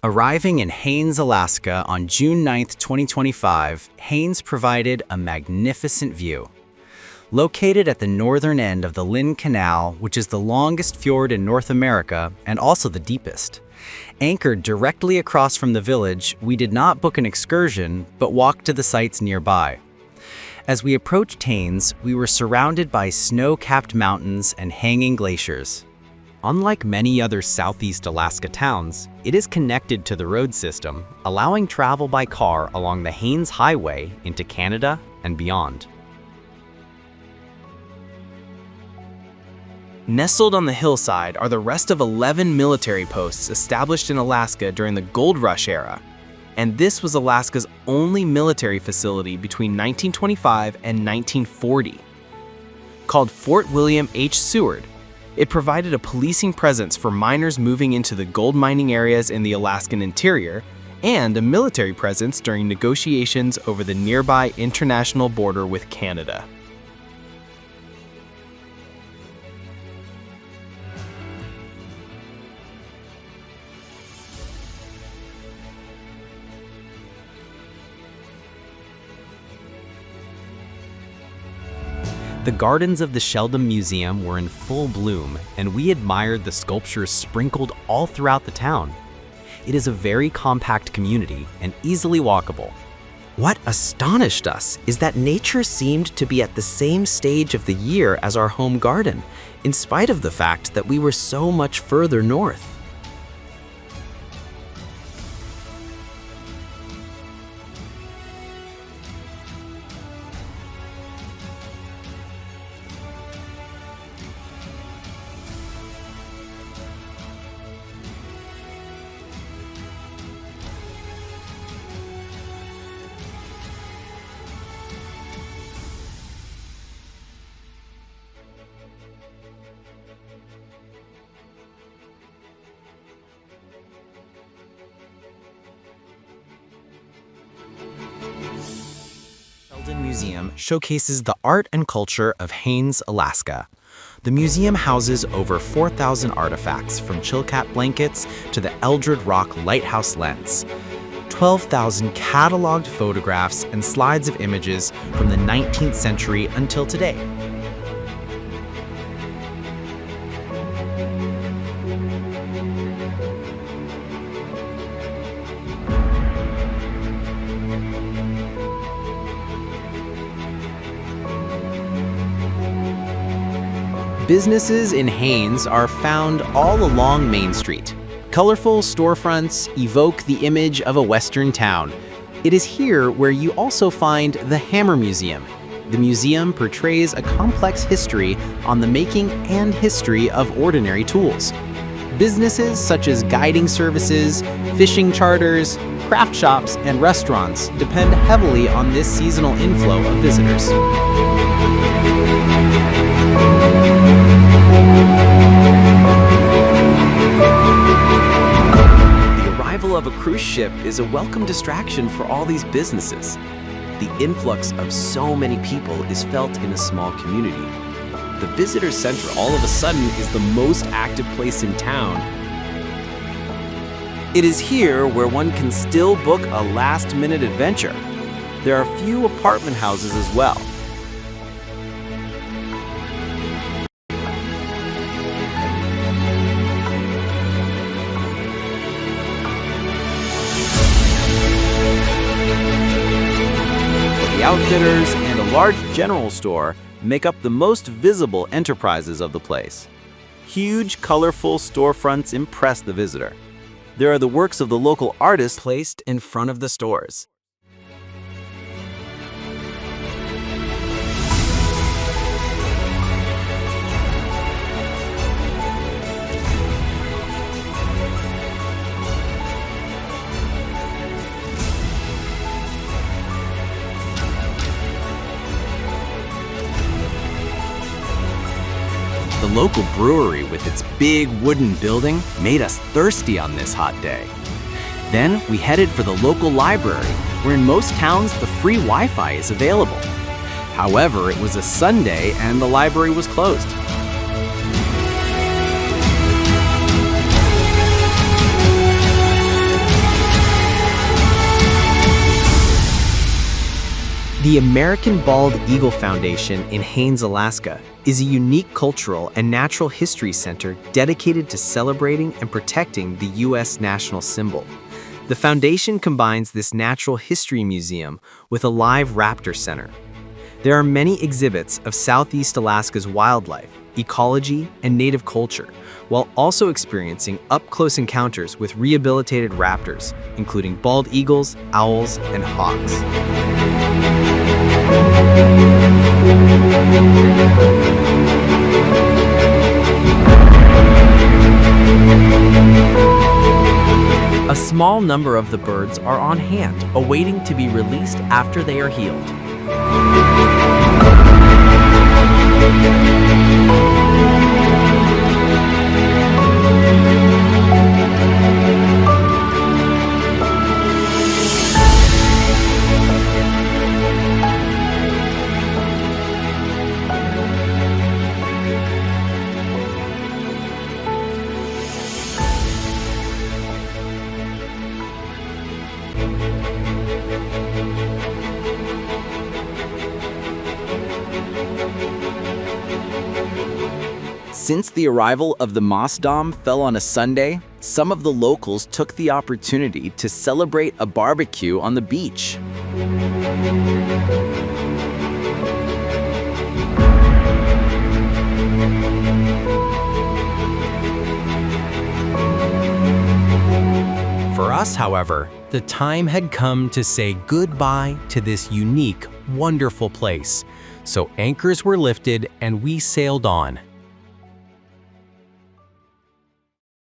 Arriving in Haines, Alaska on June 9, 2025, Haines provided a magnificent view. Located at the northern end of the Lynn Canal, which is the longest fjord in North America and also the deepest. Anchored directly across from the village, we did not book an excursion, but walked to the sites nearby. As we approached Haines, we were surrounded by snow-capped mountains and hanging glaciers. Unlike many other Southeast Alaska towns, it is connected to the road system, allowing travel by car along the Haines Highway into Canada and beyond. Nestled on the hillside are the rest of 11 military posts established in Alaska during the Gold Rush era, and this was Alaska's only military facility between 1925 and 1940. Called Fort William H. Seward, it provided a policing presence for miners moving into the gold mining areas in the Alaskan interior and a military presence during negotiations over the nearby international border with Canada. The gardens of the Sheldon Museum were in full bloom, and we admired the sculptures sprinkled all throughout the town. It is a very compact community and easily walkable. What astonished us is that nature seemed to be at the same stage of the year as our home garden, in spite of the fact that we were so much further north. Sheldon Museum showcases the art and culture of Haines, Alaska. The museum houses over 4,000 artifacts from Chilkat blankets to the Eldred Rock Lighthouse lens, 12,000 cataloged photographs and slides of images from the 19th century until today. Businesses in Haines are found all along Main Street. Colorful storefronts evoke the image of a Western town. It is here where you also find the Hammer Museum. The museum portrays a complex history on the making and history of ordinary tools. Businesses such as guiding services, fishing charters, craft shops, and restaurants depend heavily on this seasonal inflow of visitors. The arrival of a cruise ship is a welcome distraction for all these businesses. The influx of so many people is felt in a small community. The visitor center all of a sudden is the most active place in town. It is here where one can still book a last-minute adventure. There are a few apartment houses as well. The outfitters and a large general store make up the most visible enterprises of the place. Huge, colorful storefronts impress the visitor. There are the works of the local artists placed in front of the stores. The local brewery with its big wooden building made us thirsty on this hot day. Then we headed for the local library, where in most towns the free Wi-Fi is available. However, it was a Sunday and the library was closed. The American Bald Eagle Foundation in Haines, Alaska, is a unique cultural and natural history center dedicated to celebrating and protecting the U.S. national symbol. The foundation combines this natural history museum with a live raptor center. There are many exhibits of Southeast Alaska's wildlife, ecology, and native culture, while also experiencing up-close encounters with rehabilitated raptors, including bald eagles, owls, and hawks. A small number of the birds are on hand, awaiting to be released after they are healed. Since the arrival of the Maasdam fell on a Sunday, some of the locals took the opportunity to celebrate a barbecue on the beach. For us, however, the time had come to say goodbye to this unique, wonderful place. So anchors were lifted and we sailed on.